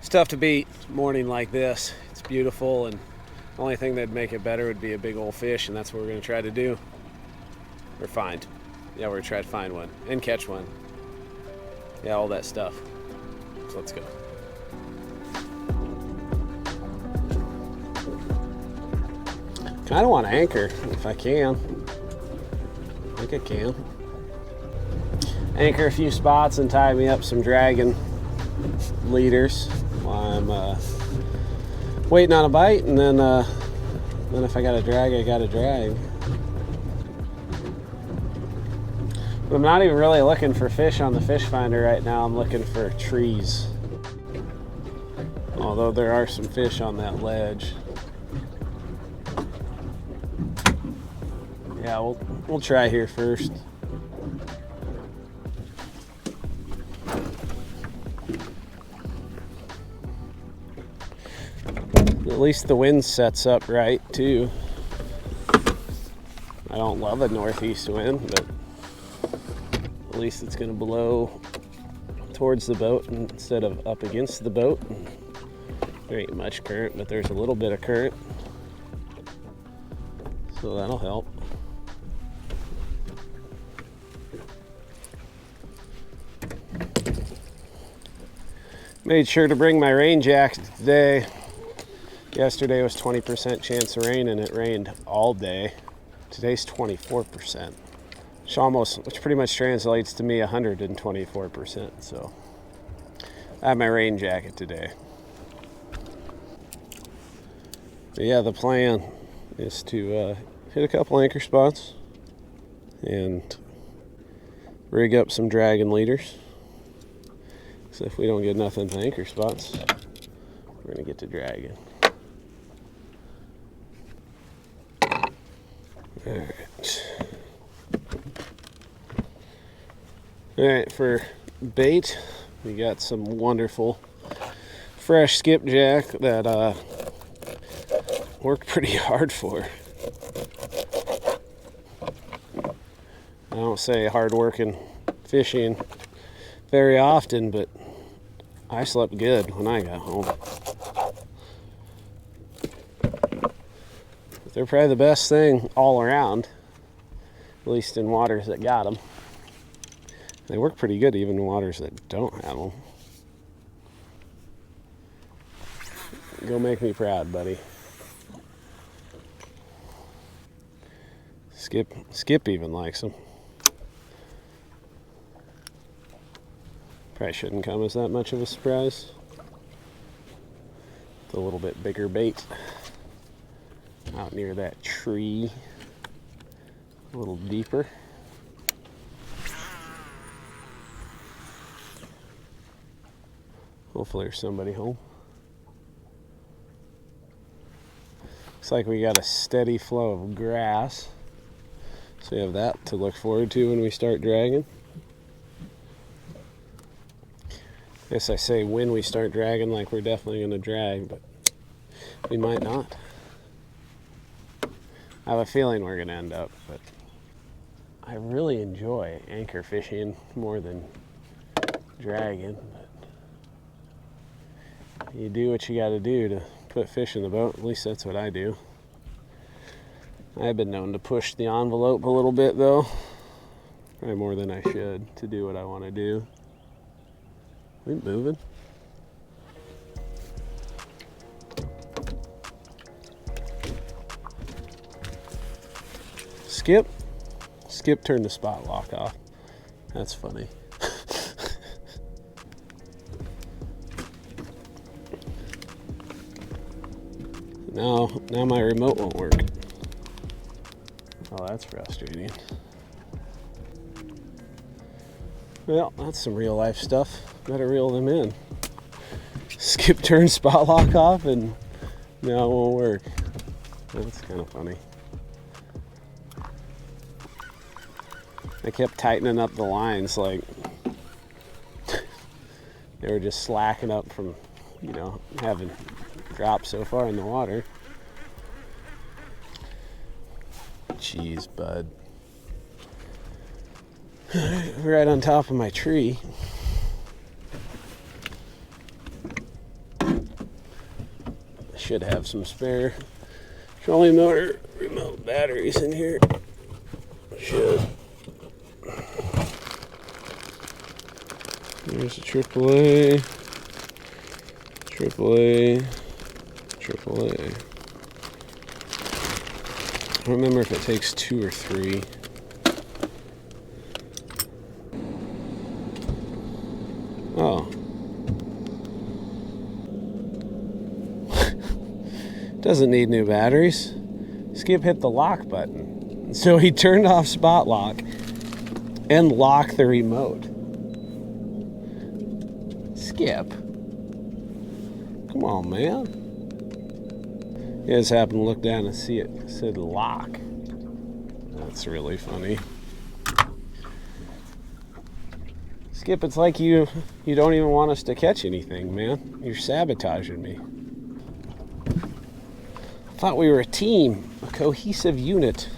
It's tough to beat a morning like this. It's beautiful, and the only thing that'd make it better would be a big old fish, and that's what we're going to try to do. Or find. Yeah, we're going to try to find one and catch one. Yeah, all that stuff. So let's go. Kind of want to anchor if I can. I think I can. Anchor a few spots and tie me up some dragon leaders while I'm waiting on a bite, and then if I got to drag, I got to drag. But I'm not even really looking for fish on the fish finder right now. I'm looking for trees. Although there are some fish on that ledge. Yeah, we'll try here first. At least the wind sets up right too. I don't love a northeast wind, but at least it's going to blow towards the boat instead of up against the boat. There ain't much current, but there's a little bit of current, so that'll help. Made sure to bring my rain jacket today. Yesterday was 20% chance of rain, and it rained all day. Today's 24%. Which pretty much translates to me 124%. So I have my rain jacket today. But yeah, the plan is to hit a couple anchor spots and rig up some dragon leaders. So if we don't get nothing to anchor spots, we're gonna get to dragging. All right, for bait, we got some wonderful fresh skipjack that worked pretty hard for. I don't say hard working fishing very often, but I slept good when I got home. They're probably the best thing all around, at least in waters that got them. They work pretty good even in waters that don't have them. Go make me proud, buddy. Skip even likes them. Probably shouldn't come as that much of a surprise. It's a little bit bigger bait. Out near that tree, a little deeper. Hopefully there's somebody home. Looks like we got a steady flow of grass, so we have that to look forward to when we start dragging. I guess I say when we start dragging, like we're definitely going to drag, but we might not. I have a feeling we're going to end up, but I really enjoy anchor fishing more than dragging. But you do what you got to do to put fish in the boat. At least that's what I do. I've been known to push the envelope a little bit, though. Probably more than I should to do what I want to do. We moving? Skip turned the spot lock off. That's funny. Now my remote won't work. Oh, that's frustrating. Well, that's some real life stuff. Gotta reel them in. Skip turned spot lock off and now it won't work. That's kind of funny. I kept tightening up the lines like they were just slacking up from, having dropped so far in the water. Jeez, bud. Right on top of my tree. should have some spare trolling motor remote batteries in here. Should. There's a AAA, AAA, AAA. I don't remember if it takes 2 or 3. Oh. Doesn't need new batteries. Skip hit the lock button. So he turned off spot lock and locked the remote. Skip. Come on, man. You just happened to look down and see it said lock. That's really funny. Skip, it's like you don't even want us to catch anything, man. You're sabotaging me. I thought we were a team, a cohesive unit.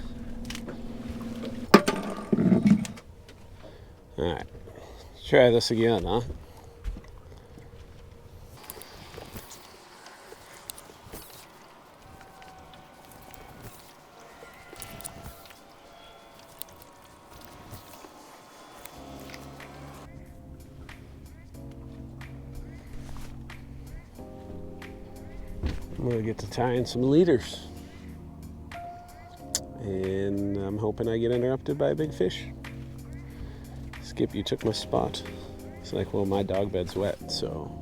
All right, let's try this again, huh? I'm gonna get to tying some leaders. And I'm hoping I get interrupted by a big fish. Skip, you took my spot. It's like, well, my dog bed's wet, so.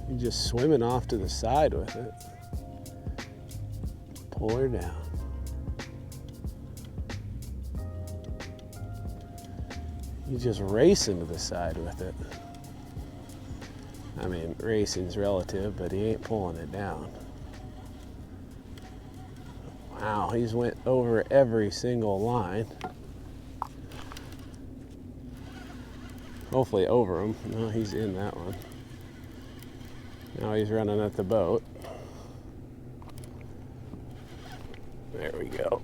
You're just swimming off to the side with it. Pull her down. You just racing to the side with it. I mean, racing's relative, but he ain't pulling it down. Wow, he's went over every single line. Hopefully over him. No, he's in that one. Now he's running at the boat. There we go.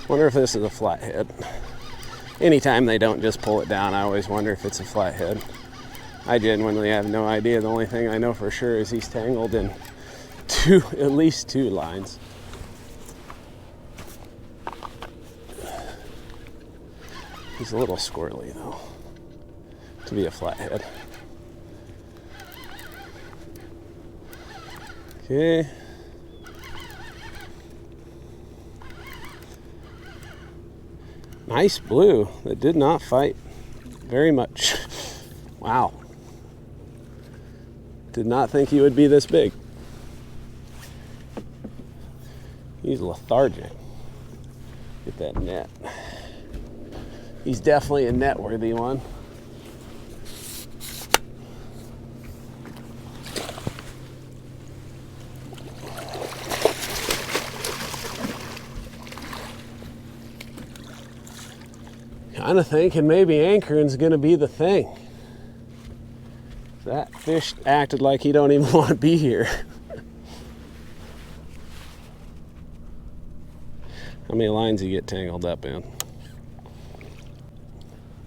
Wonder if this is a flathead. Anytime they don't just pull it down, I always wonder if it's a flathead. I genuinely have no idea. The only thing I know for sure is he's tangled in at least two lines. He's a little squirrely though, to be a flathead. Okay. Nice blue that did not fight very much. Wow. Did not think he would be this big. He's lethargic. Get that net. He's definitely a net-worthy one. Kind of thinking maybe anchoring's gonna be the thing. That fish acted like he don't even want to be here. How many lines you get tangled up in?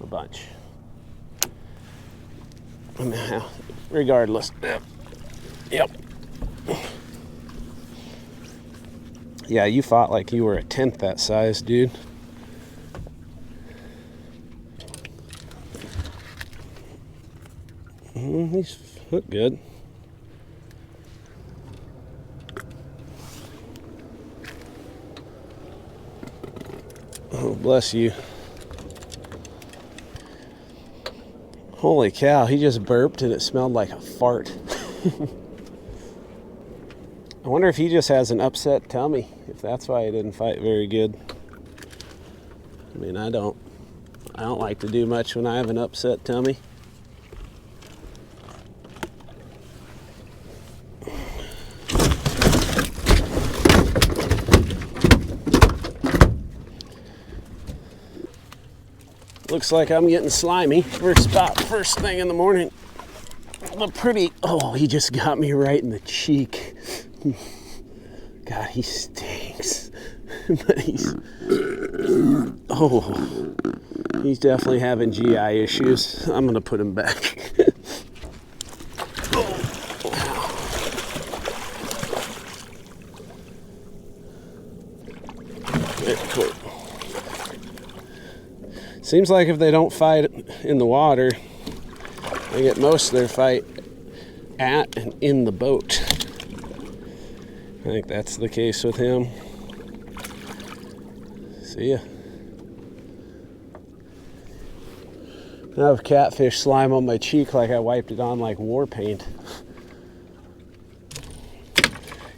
A bunch. Regardless. Yep. Yeah, you fought like you were a tenth that size, dude. He's look good. Oh, bless you. Holy cow, he just burped and it smelled like a fart. I wonder if he just has an upset tummy, if that's why he didn't fight very good. I mean, I don't like to do much when I have an upset tummy. Looks like I'm getting slimy first thing in the morning. Oh, he just got me right in the cheek. God, he stinks. But he's definitely having GI issues. I'm gonna put him back. Cool. Seems like if they don't fight in the water, they get most of their fight at and in the boat. I think that's the case with him. See ya. I have catfish slime on my cheek like I wiped it on like war paint.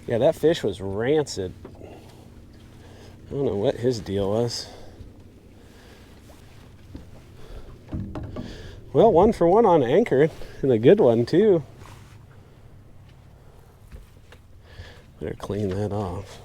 Yeah, that fish was rancid. I don't know what his deal was. Well, 1 for 1 on anchor, and a good one too. Better clean that off.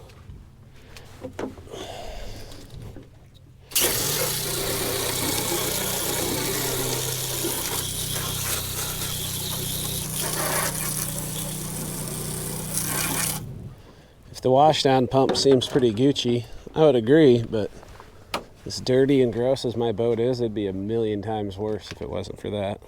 If the washdown pump seems pretty Gucci, I would agree, but as dirty and gross as my boat is, it'd be a million times worse if it wasn't for that.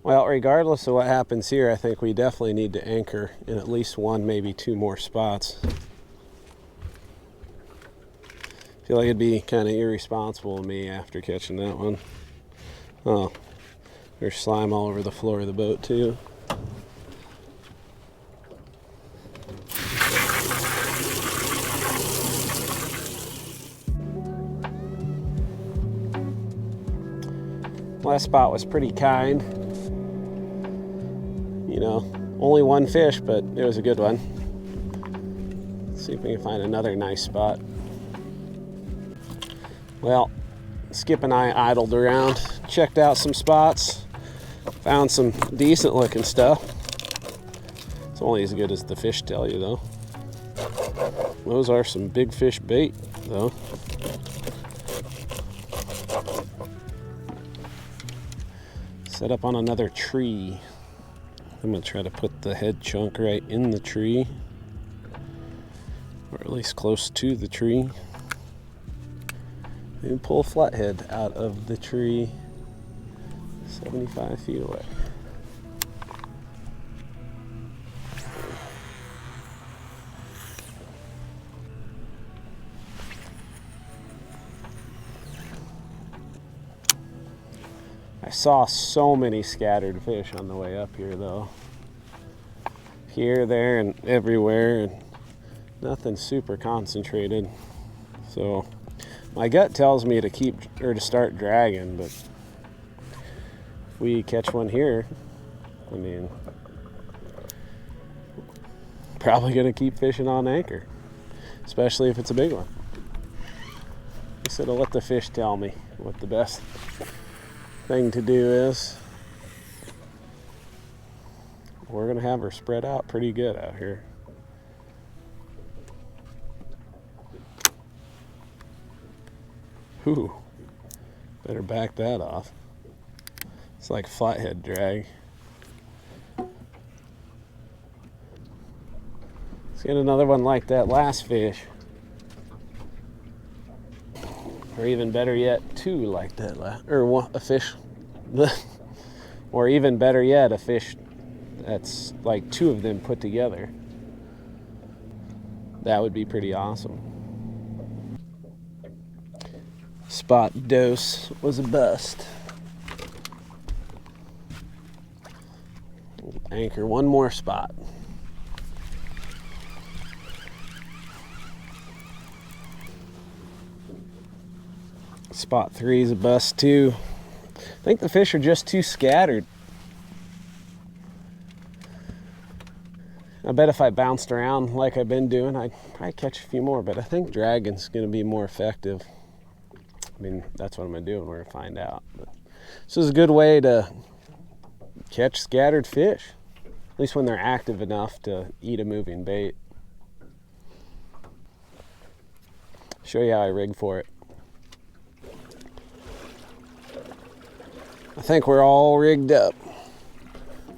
Well, regardless of what happens here, I think we definitely need to anchor in at least 1, maybe 2 more spots. I feel like it'd be kind of irresponsible of me after catching that one. Oh, there's slime all over the floor of the boat too. Last spot was pretty kind. You know, only 1 fish, but it was a good one. Let's see if we can find another nice spot. Well, Skip and I idled around, checked out some spots, found some decent looking stuff. It's only as good as the fish tell you though. Those are some big fish bait though. Set up on another tree. I'm gonna try to put the head chunk right in the tree, or at least close to the tree. And pull flathead out of the tree 75 feet away. I saw so many scattered fish on the way up here though. Here, there, and everywhere, and nothing super concentrated. So my gut tells me to to start dragging, but if we catch one here, I mean, probably gonna keep fishing on anchor, especially if it's a big one. I said I'll let the fish tell me what the best thing to do is. We're gonna have her spread out pretty good out here. Whew, better back that off. It's like flathead drag. Let's get another one like that last fish. Or even better yet, 2 like that a fish. Or even better yet, a fish that's like 2 of them put together. That would be pretty awesome. Spot dose was a bust. Anchor 1 more spot. Spot 3 is a bust too. I think the fish are just too scattered. I bet if I bounced around like I've been doing, I'd probably catch a few more, but I think dragging's going to be more effective. I mean, that's what I'm going to do, and we're going to find out. But this is a good way to catch scattered fish, at least when they're active enough to eat a moving bait. Show you how I rig for it. I think we're all rigged up.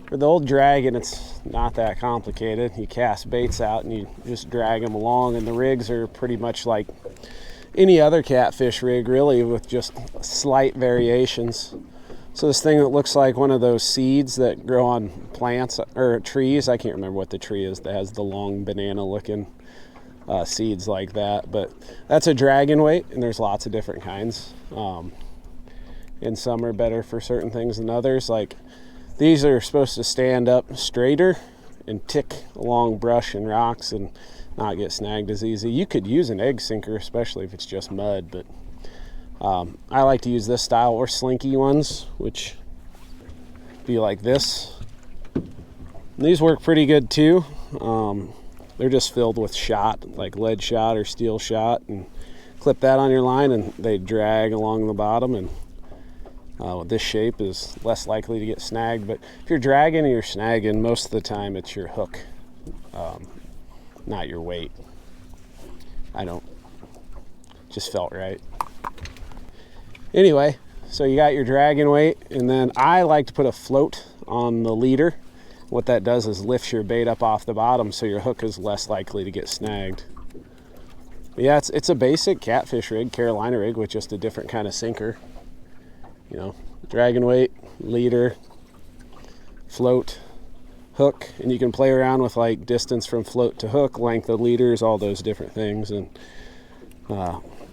For the old dragon, it's not that complicated. You cast baits out and you just drag them along, and the rigs are pretty much like any other catfish rig, really, with just slight variations. So this thing that looks like one of those seeds that grow on plants or trees, I can't remember what the tree is that has the long banana looking seeds like that, but that's a dragon weight, and there's lots of different kinds. And some are better for certain things than others. Like these are supposed to stand up straighter and tick along brush and rocks and not get snagged as easy. You could use an egg sinker, especially if it's just mud, but I like to use this style, or slinky ones, which be like this. And these work pretty good too. They're just filled with shot, like lead shot or steel shot, and clip that on your line and they drag along the bottom, and this shape is less likely to get snagged. But if you're dragging and you're snagging, most of the time it's your hook, not your weight. Just felt right. Anyway, so you got your dragging weight, and then I like to put a float on the leader. What that does is lifts your bait up off the bottom, so your hook is less likely to get snagged. But yeah, it's a basic catfish rig, Carolina rig, with just a different kind of sinker. You know, dragging weight, leader, float, hook, and you can play around with like distance from float to hook, length of leaders, all those different things, and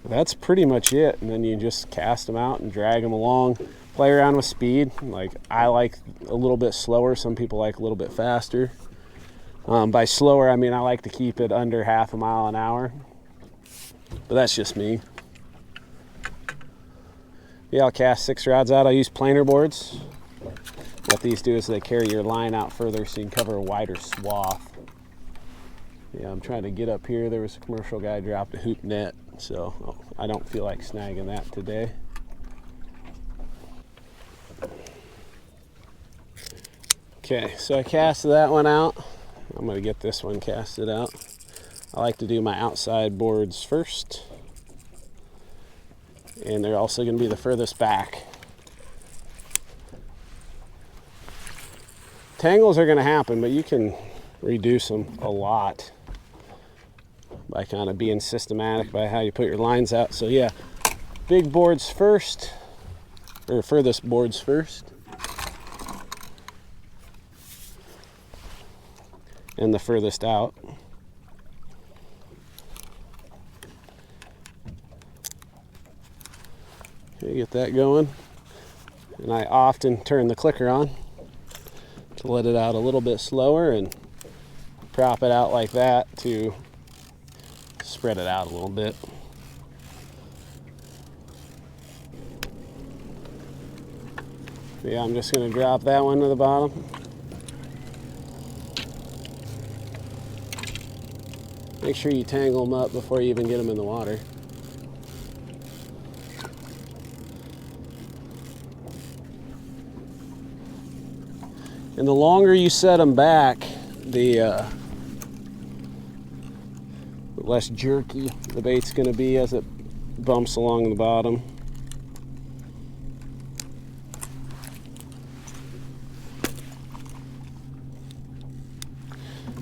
that's pretty much it. And then you just cast them out and drag them along, play around with speed. Like I like a little bit slower, some people like a little bit faster. By slower, I mean I like to keep it under half a mile an hour, but that's just me. Yeah, I'll cast 6 rods out. I'll use planer boards. What these do is they carry your line out further so you can cover a wider swath. Yeah, I'm trying to get up here. There was a commercial guy dropped a hoop net, so I don't feel like snagging that today. Okay, so I cast that one out. I'm going to get this one casted out. I like to do my outside boards first, and they're also going to be the furthest back. Tangles are going to happen, but you can reduce them a lot by kind of being systematic by how you put your lines out. So yeah, big boards first, or furthest boards first, and the furthest out. Okay, get that going. And I often turn the clicker on to let it out a little bit slower and prop it out like that to spread it out a little bit. Yeah, I'm just going to drop that one to the bottom. Make sure you tangle them up before you even get them in the water. And the longer you set them back, the less jerky the bait's going to be as it bumps along the bottom.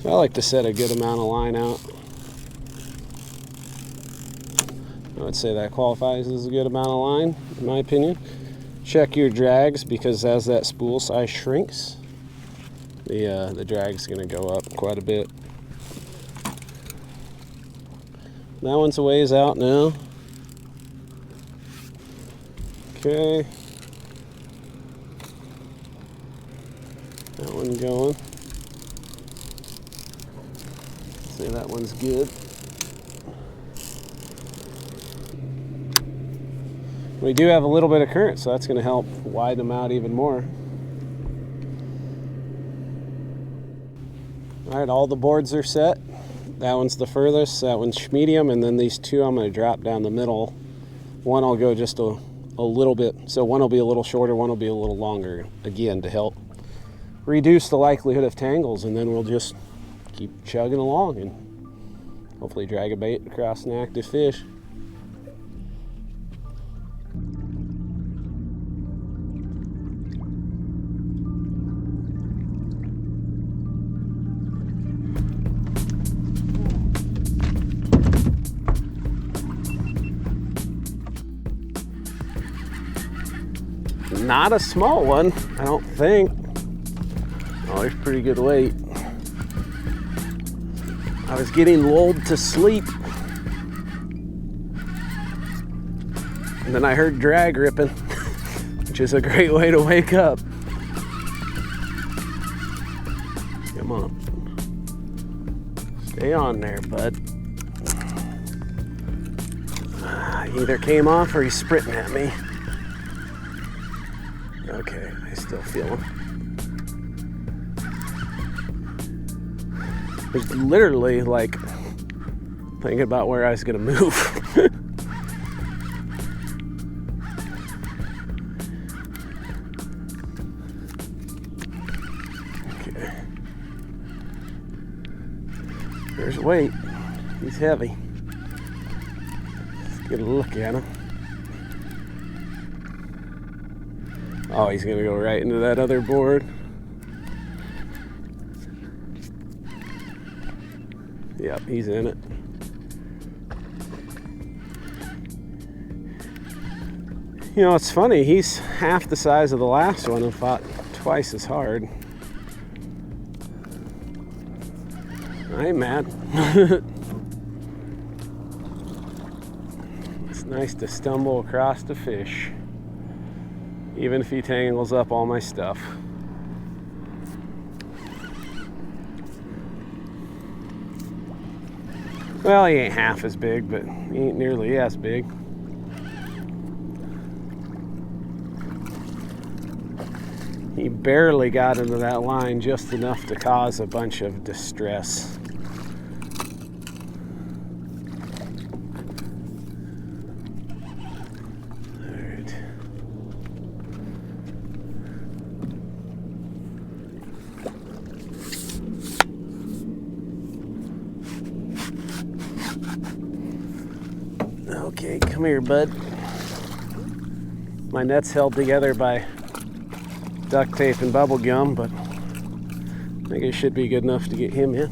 So I like to set a good amount of line out. I would say that qualifies as a good amount of line, in my opinion. Check your drags, because as that spool size shrinks, the drag's going to go up quite a bit. That one's a ways out now. Okay. That one going. Say that one's good. We do have a little bit of current, so that's going to help widen them out even more. All right, all the boards are set. That one's the furthest, that one's medium, and then these two I'm going to drop down the middle. One I'll go just a little bit, so one will be a little shorter, one will be a little longer, again, to help reduce the likelihood of tangles, and then we'll just keep chugging along and hopefully drag a bait across an active fish. Not a small one, I don't think. Oh, there's pretty good weight. I was getting lulled to sleep, and then I heard drag ripping, which is a great way to wake up. Come on. Stay on there, bud. He either came off or he's sprinting at me. Okay, I still feel him. I was literally like thinking about where I was gonna move. Okay. There's weight. He's heavy. Let's get a look at him. Oh, he's gonna go right into that other board. Yep, he's in it. You know, it's funny, he's half the size of the last one and fought twice as hard. I ain't mad. It's nice to stumble across the fish, even if he tangles up all my stuff. Well, he ain't half as big, but he ain't nearly as big. He barely got into that line, just enough to cause a bunch of distress. Okay, come here, bud. My net's held together by duct tape and bubble gum, but I think it should be good enough to get him in.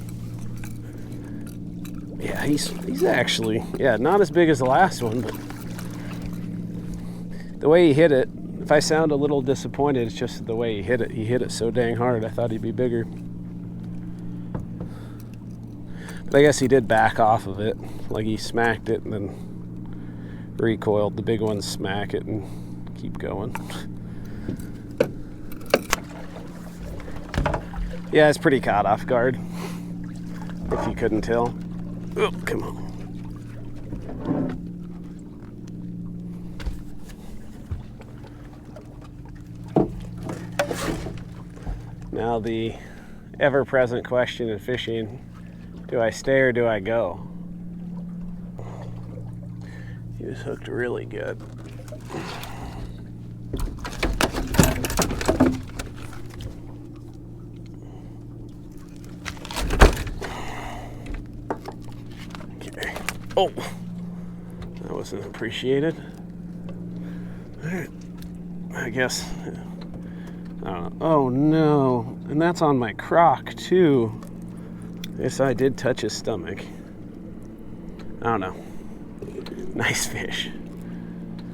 Yeah, he's actually, yeah, not as big as the last one, but the way he hit it, if I sound a little disappointed, it's just the way he hit it. He hit it so dang hard, I thought he'd be bigger. But I guess he did back off of it, like he smacked it and then recoiled. The big ones smack it and keep going. Yeah, it's pretty caught off guard, if you couldn't tell. Oh, come on. Now the ever-present question in fishing, do I stay or do I go? He was hooked really good. Okay. Oh, that wasn't appreciated. All right. I guess. I don't know. Oh no, and that's on my crock too. I guess I did touch his stomach. I don't know. Nice fish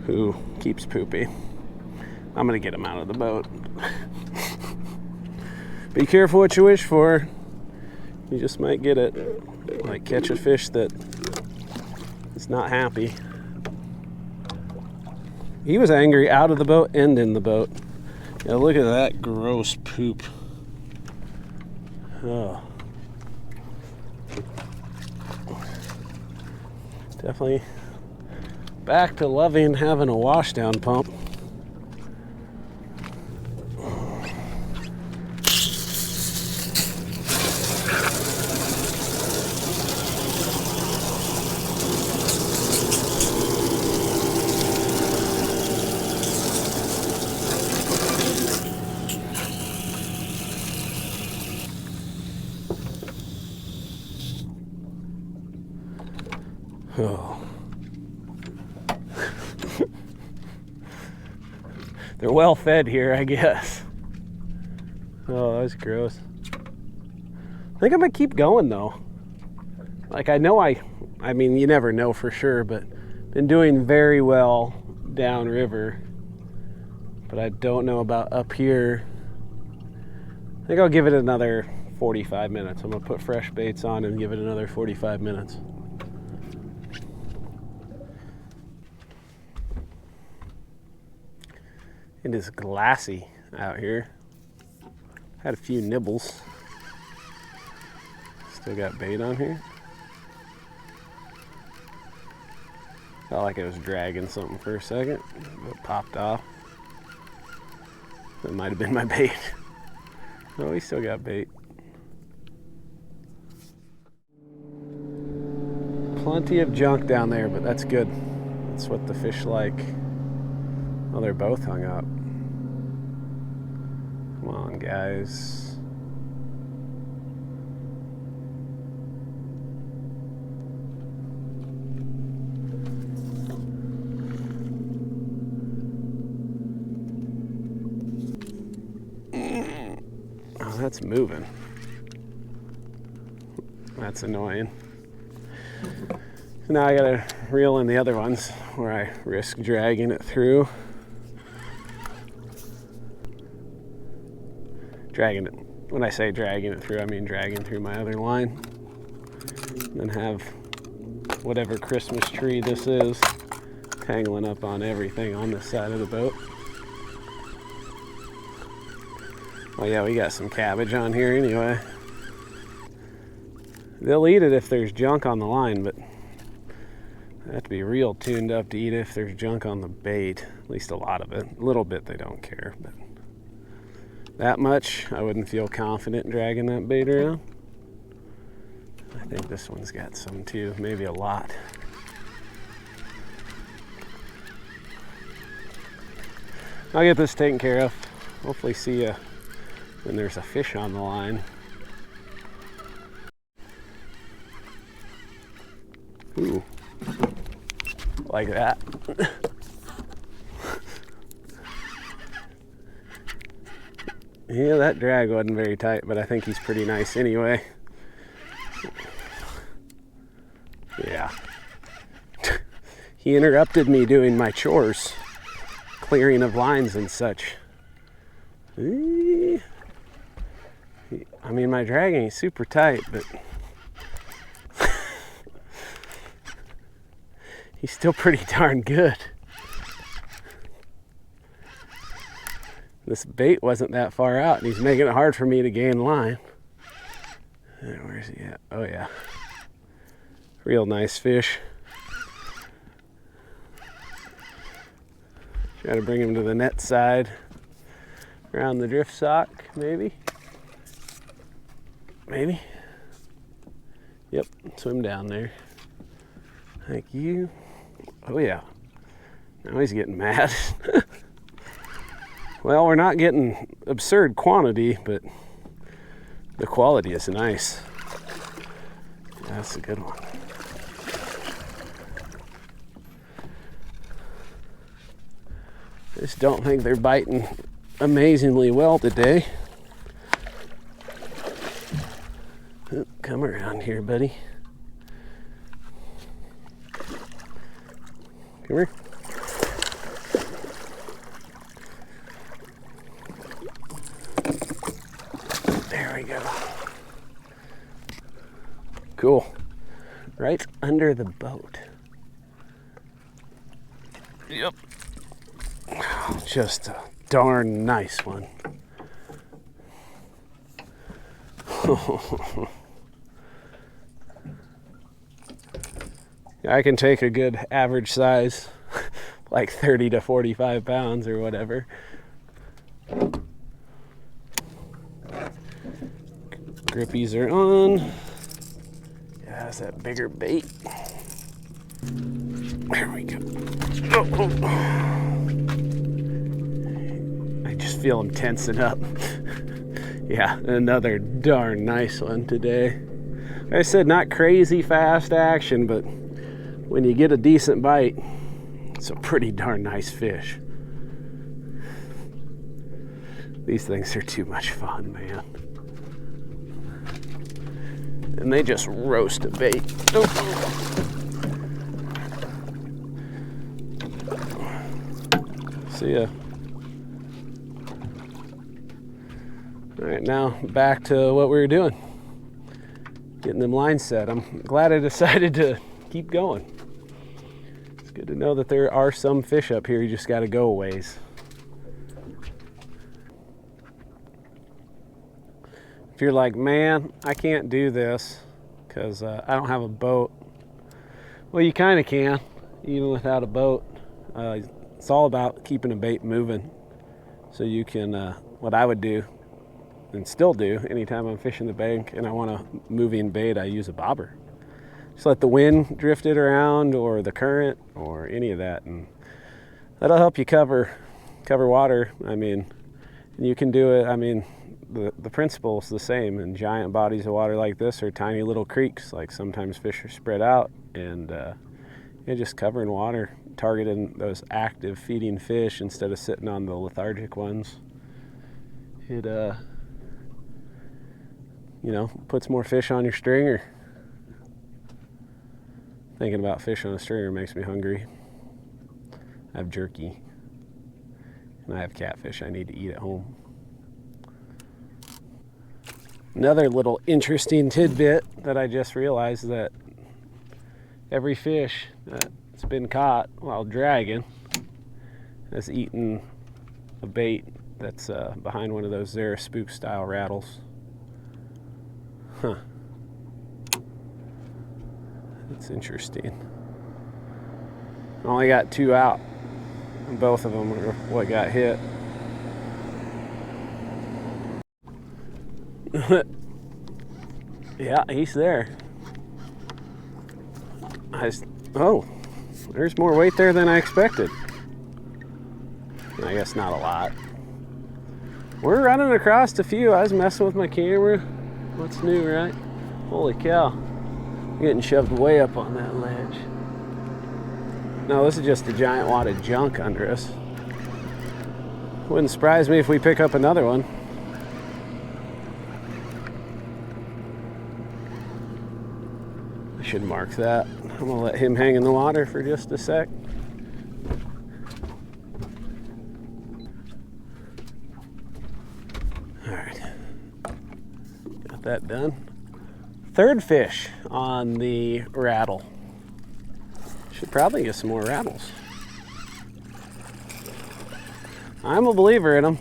who keeps pooping. I'm gonna get him out of the boat. Be careful what you wish for. You just might get it. Like catch a fish that is not happy. He was angry out of the boat and in the boat. Yeah, look at that gross poop. Oh. Definitely back to loving having a washdown pump. They're well fed here, I guess. Oh, that was gross. I think I'm gonna keep going though. Like I mean, you never know for sure, but been doing very well downriver. But I don't know about up here. I think I'll give it another 45 minutes. I'm gonna put fresh baits on and give it another 45 minutes. It is glassy out here. Had a few nibbles. Still got bait on here. Felt like it was dragging something for a second, but it popped off. That might have been my bait. Oh, we still got bait. Plenty of junk down there, but that's good. That's what the fish like. Well, they're both hung up. Come on, guys. Oh, that's moving. That's annoying. So now I gotta reel in the other ones where I risk dragging it through. Dragging it, when I say dragging it through, I mean dragging through my other line. And then have whatever Christmas tree this is tangling up on everything on this side of the boat. Oh yeah, we got some cabbage on here anyway. They'll eat it if there's junk on the line, but they have to be real tuned up to eat it if there's junk on the bait. At least a lot of it. A little bit they don't care, but that much I wouldn't feel confident dragging that bait around. I think this one's got some too, maybe a lot. I'll get this taken care of. Hopefully see you when there's a fish on the line. Ooh, like that. Yeah, that drag wasn't very tight, but I think he's pretty nice anyway. Yeah. He interrupted me doing my chores, clearing of lines and such. I mean, my dragging is super tight, but he's still pretty darn good. This bait wasn't that far out, and he's making it hard for me to gain line. Where's he at? Oh yeah. Real nice fish. Try to bring him to the net side. Around the drift sock, maybe. Maybe. Yep, swim down there. Thank you. Oh yeah. Now he's getting mad. Well, we're not getting absurd quantity, but the quality is nice. That's a good one. I just don't think they're biting amazingly well today. Oh, come around here, buddy. Come here. There we go. Cool. Right under the boat. Yep. Just a darn nice one. I can take a good average size, like 30 to 45 pounds or whatever. Grippies are on. Yeah, that's that bigger bait. There we go. I just feel them tensing up. Yeah, another darn nice one today. Like I said, not crazy fast action, but when you get a decent bite, it's a pretty darn nice fish. These things are too much fun, man. And they just roast a bait. Oh. See ya. All right, now back to what we were doing. Getting them lines set. I'm glad I decided to keep going. It's good to know that there are some fish up here. You just got to go a ways. If you're like, man, I can't do this because I don't have a boat. Well, you kind of can, even without a boat. It's all about keeping a bait moving. So you can, what I would do, and still do, anytime I'm fishing the bank and I want a moving bait, I use a bobber. Just let the wind drift it around, or the current, or any of that, and that'll help you cover water. I mean, and you can do it, I mean, the principle is the same in giant bodies of water like this, or tiny little creeks. Like sometimes fish are spread out, and you're just covering water, targeting those active feeding fish instead of sitting on the lethargic ones. It you know, puts more fish on your stringer. Thinking about fish on a stringer makes me hungry. I have jerky, and I have catfish I need to eat at home. Another little interesting tidbit that I just realized, that every fish that's been caught while dragging has eaten a bait that's behind one of those Zara spook style rattles. Huh. That's interesting. I only got 2 out, and both of them are what got hit. Yeah, he's there. Oh, there's more weight there than I expected. I guess not a lot. We're running across a few. I was messing with my camera. What's new, right? Holy cow. I'm getting shoved way up on that ledge. No, this is just a giant wad of junk under us. Wouldn't surprise me if we pick up another one. I should mark that. I'm gonna let him hang in the water for just a sec. All right, got that done. Third fish on the rattle. Should probably get some more rattles. I'm a believer in them.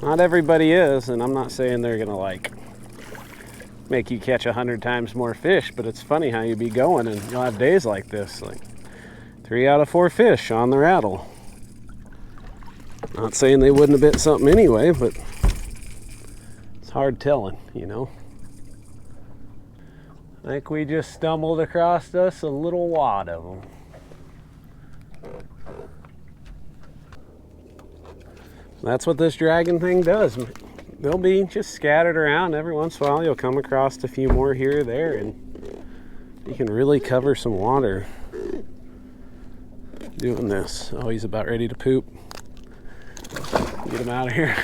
Not everybody is, and I'm not saying they're gonna like make you catch 100 times more fish, but it's funny how you be going and you'll have days like this, like 3 out of 4 fish on the rattle. Not saying they wouldn't have bit something anyway, but it's hard telling, you know. I think we just stumbled across us a little wad of them. That's what this dragon thing does. They'll be just scattered around. Every once in a while you'll come across a few more here or there, and you can really cover some water doing this. Oh, he's about ready to poop. Get him out of here.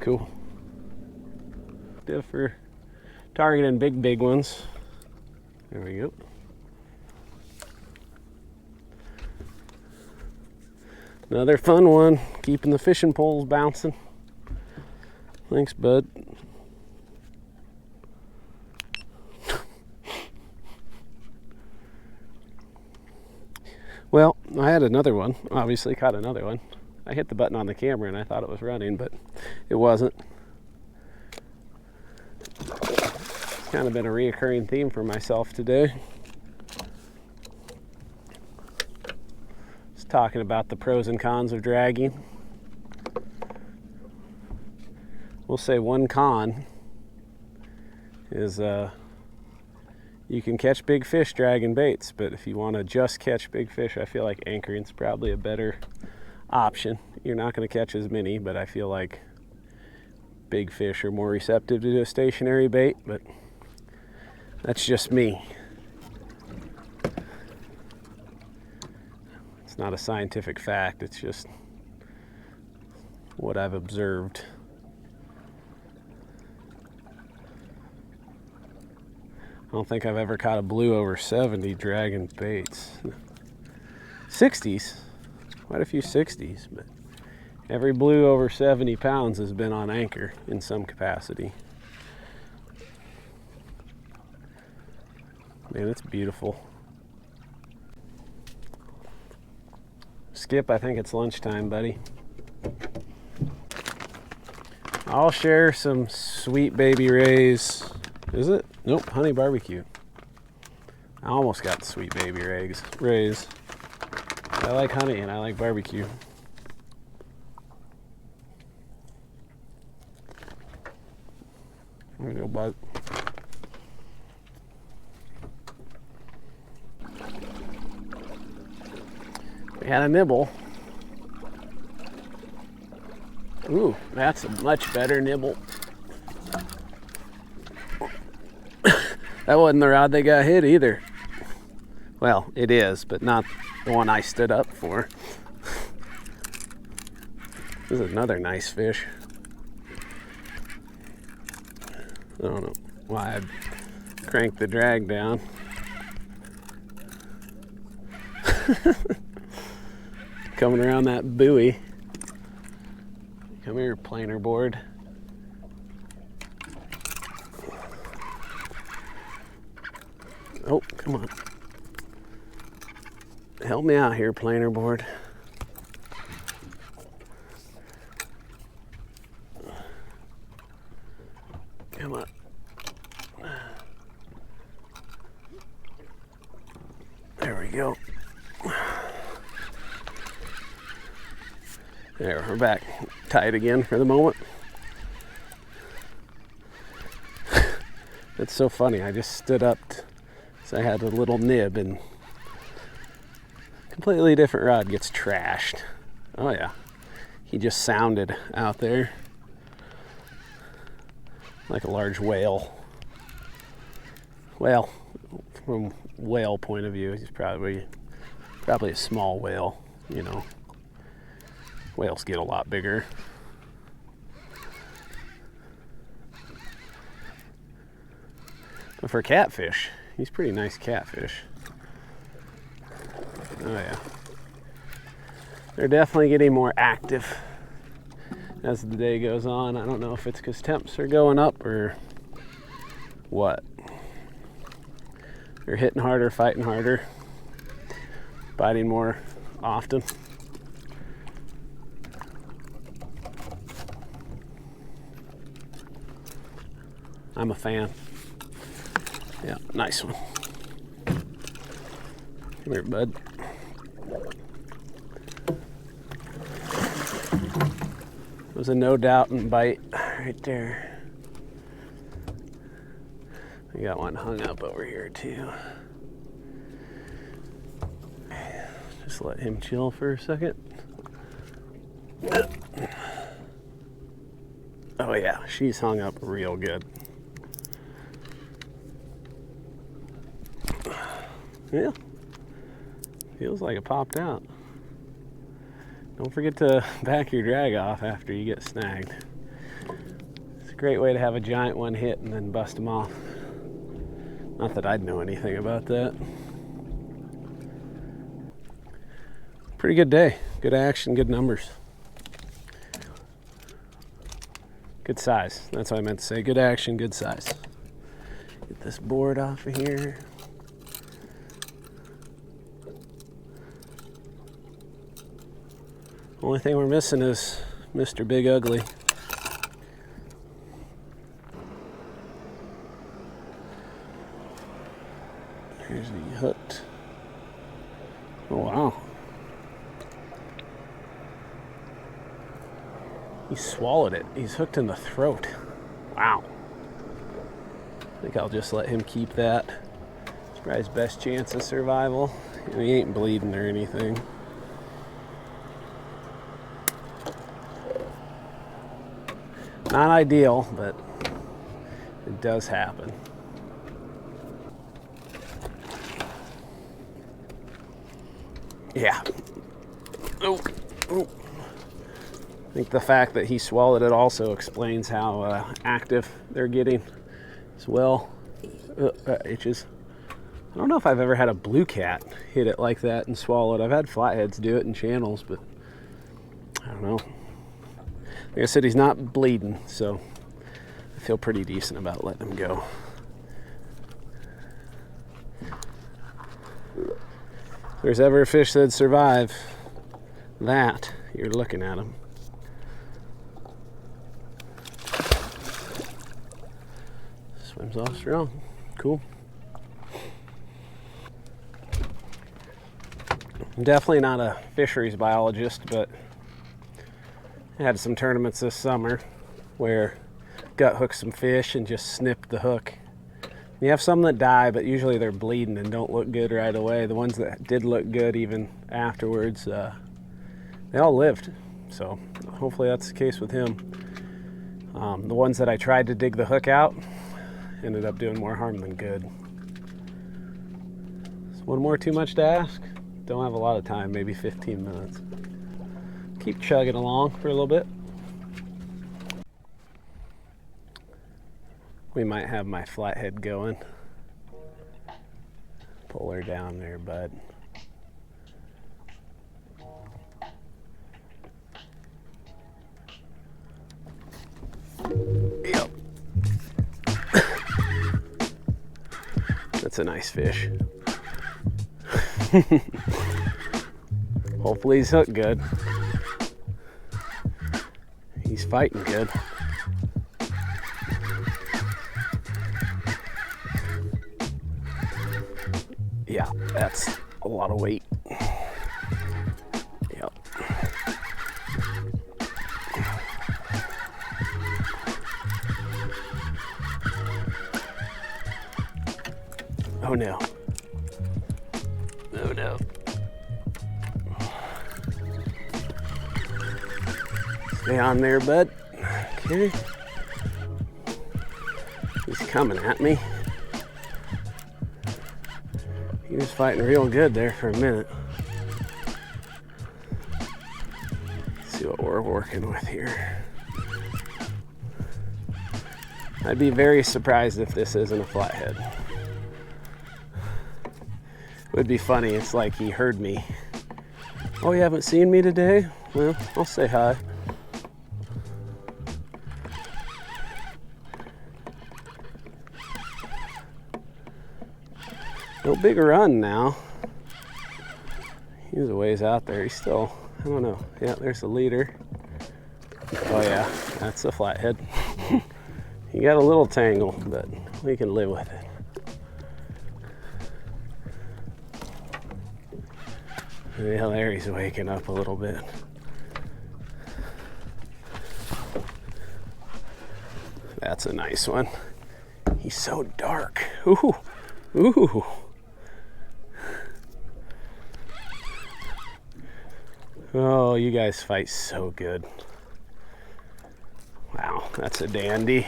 Cool. Good for targeting big ones. There we go. Another fun one, keeping the fishing poles bouncing. Thanks, bud. Well, I had another one, obviously caught another one. I hit the button on the camera and I thought it was running, but it wasn't. It's kind of been a reoccurring theme for myself today. Just talking about the pros and cons of dragging. We'll say one con is you can catch big fish dragging baits, but if you want to just catch big fish, I feel like anchoring is probably a better option. You're not going to catch as many, but I feel like big fish are more receptive to a stationary bait, but that's just me. not a scientific fact, it's just what I've observed. I don't think I've ever caught a blue over 70 dragging baits. 60s, quite a few 60s, but every blue over 70 pounds has been on anchor in some capacity. Man, it's beautiful. Skip, I think it's lunchtime, buddy. I'll share some sweet baby rays. Is it? Nope, honey barbecue. I almost got the sweet baby rays. I like honey and I like barbecue. There we go, bud. We had a nibble. Ooh, that's a much better nibble. That wasn't the rod that got hit either. Well, it is, but not the one I stood up for. This is another nice fish. I don't know why I cranked the drag down. Coming around that buoy. Come here, planer board. Oh, come on. Help me out here, planer board. Come on. There we go. There, we're back tight again for the moment. It's so funny, I just stood up, so I had a little nib and completely different rod gets trashed. Oh yeah, he just sounded out there like a large whale. Well, from whale point of view, he's probably a small whale, you know. Whales get a lot bigger. But for catfish, he's pretty nice catfish. Oh yeah. They're definitely getting more active as the day goes on. I don't know if it's because temps are going up or what. They're hitting harder, fighting harder, biting more often. I'm a fan. Yeah, nice one. Come here, bud. It was a no doubting bite right there. We got one hung up over here too. Just let him chill for a second. Oh yeah, she's hung up real good. Yeah, feels like it popped out. Don't forget to back your drag off after you get snagged. It's a great way to have a giant one hit and then bust them off. Not that I'd know anything about that. Pretty good day. Good action, good numbers. Good size. That's what I meant to say. Good action, good size. Get this board off of here. Only thing we're missing is Mr. Big Ugly. Here's the hooked. Oh wow. He swallowed it. He's hooked in the throat. Wow. I think I'll just let him keep that. It's probably his best chance of survival. He ain't bleeding or anything. Not ideal, but it does happen. Yeah, Oh, oh. I think the fact that he swallowed it also explains how active they're getting as well. That itches. I don't know if I've ever had a blue cat hit it like that and swallow it. I've had flatheads do it in channels, but I don't know. Like I said, he's not bleeding, so I feel pretty decent about letting him go. If there's ever a fish that'd survive that, you're looking at him. Swims off strong. Cool. I'm definitely not a fisheries biologist, but I had some tournaments this summer where gut hooked some fish and just snipped the hook. You have some that die, but usually they're bleeding and don't look good right away. The ones that did look good even afterwards, they all lived. So hopefully that's the case with him. The ones that I tried to dig the hook out ended up doing more harm than good. Is one more too much to ask? Don't have a lot of time, maybe 15 minutes. Keep chugging along for a little bit. We might have my flathead going. Pull her down there, bud. Yep. That's a nice fish. Hopefully he's hooked good. He's fighting good. Yeah, that's a lot of weight. Yep. Oh no. Oh no. Stay on there, bud. Okay. He's coming at me. He was fighting real good there for a minute. Let's see what we're working with here. I'd be very surprised if this isn't a flathead. It would be funny. It's like he heard me. Oh, you haven't seen me today? Well, I'll say hi. No big run now. He was a ways out there. He's still, I don't know. Yeah, there's the leader. Oh yeah, that's a flathead. He got a little tangle, but we can live with it. Yeah, there he's waking up a little bit. That's a nice one. He's so dark. Ooh, ooh. Oh, you guys fight so good. Wow, that's a dandy.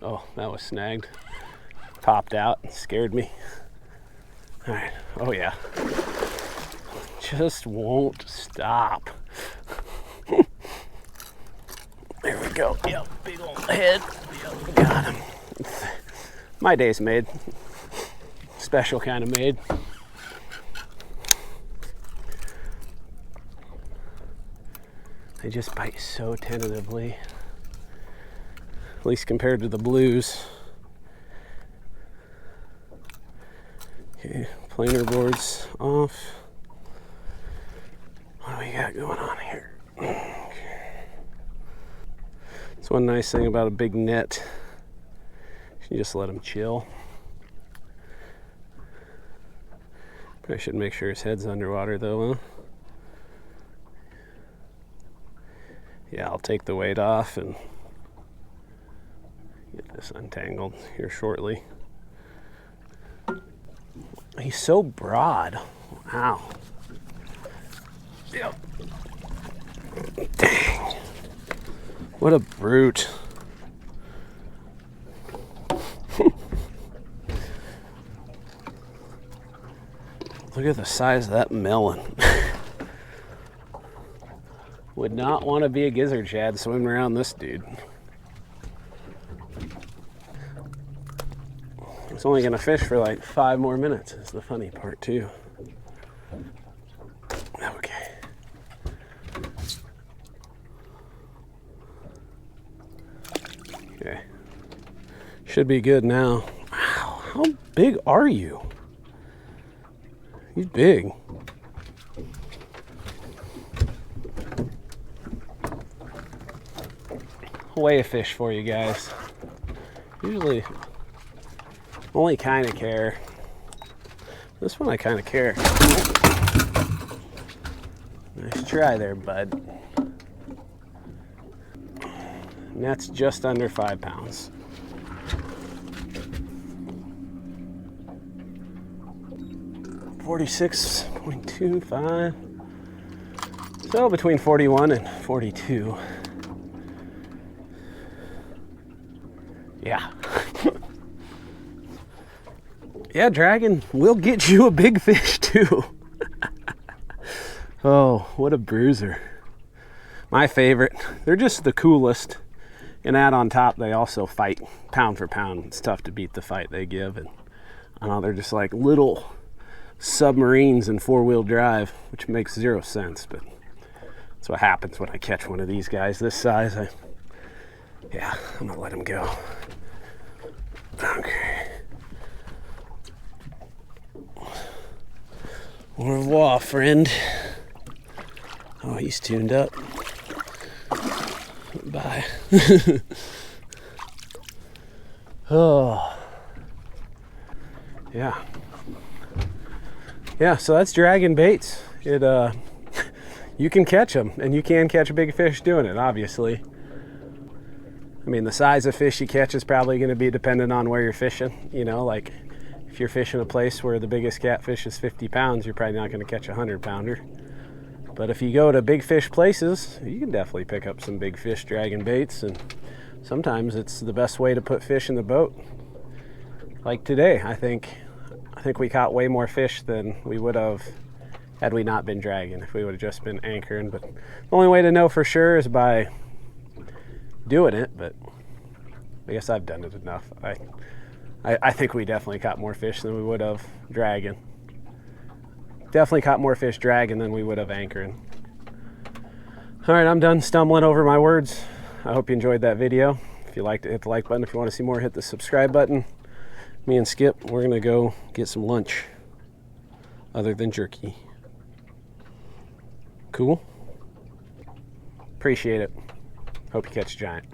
Oh, that was snagged. Popped out and scared me. All right, oh yeah. Just won't stop. There we go. Yep, big old head. Yep, got him. My day's made. Special kind of made. They just bite so tentatively. At least compared to the blues. Okay, planer board's off. What do we got going on here? Okay. It's one nice thing about a big net. You just let him chill. I should make sure his head's underwater though, huh? Yeah, I'll take the weight off and get this untangled here shortly. He's so broad. Wow. Yep. Dang. What a brute. Look at the size of that melon. Would not want to be a gizzard shad swimming around this dude. It's only gonna fish for like 5 more minutes, is the funny part too. Okay. Okay. Should be good now. Wow, how big are you? He's big. I'll weigh a fish for you guys. Usually only kind of care. This one I kind of care. Nice try there, bud. And that's just under 5 pounds. $46.25. So between 41 and 42. Yeah. Yeah, dragon will get you a big fish too. Oh, what a bruiser. My favorite. They're just the coolest. And that on top, they also fight pound for pound. It's tough to beat the fight they give. And I don't know, they're just like little submarines in 4-wheel drive, which makes 0 sense, but that's what happens when I catch one of these guys this size. Yeah, I'm gonna let him go. Okay. Au revoir, friend. Oh, he's tuned up. Bye. Oh. Yeah. Yeah, so that's dragon baits. You can catch them, and you can catch a big fish doing it, obviously. I mean, the size of fish you catch is probably going to be dependent on where you're fishing. You know, like if you're fishing a place where the biggest catfish is 50 pounds, you're probably not going to catch a 100-pounder. But if you go to big fish places, you can definitely pick up some big fish dragon baits, and sometimes it's the best way to put fish in the boat. Like today, I think we caught way more fish than we would have had we not been dragging, if we would have just been anchoring. But the only way to know for sure is by doing it, but I guess I've done it enough. I think we definitely caught more fish than we would have dragging. Definitely caught more fish dragging than we would have anchoring. All right, I'm done stumbling over my words. I hope you enjoyed that video. If you liked it, hit the like button. If you want to see more, hit the subscribe button. Me and Skip, we're gonna go get some lunch other than jerky. Cool? Appreciate it. Hope you catch a giant.